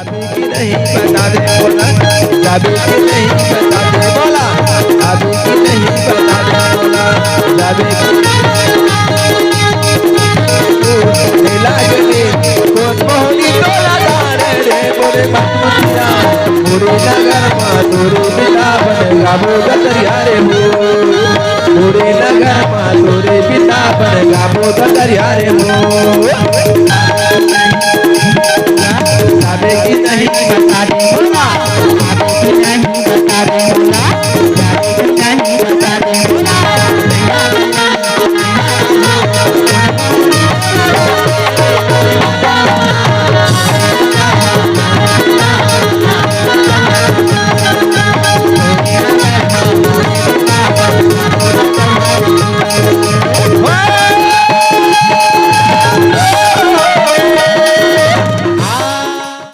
चाबी की नहीं बता दे बोला, चाबी की नहीं बता दे बोला, चाबी की नहीं बता दे बोला, चाबी की लागली कोण मोहनी तोला दार रे बोले बापुतिया पूरे नगर में तोरे पिता बन गाबो दरिया रे हो, पूरे नगर में तोरे पिता बन गाबो दरिया रे हो।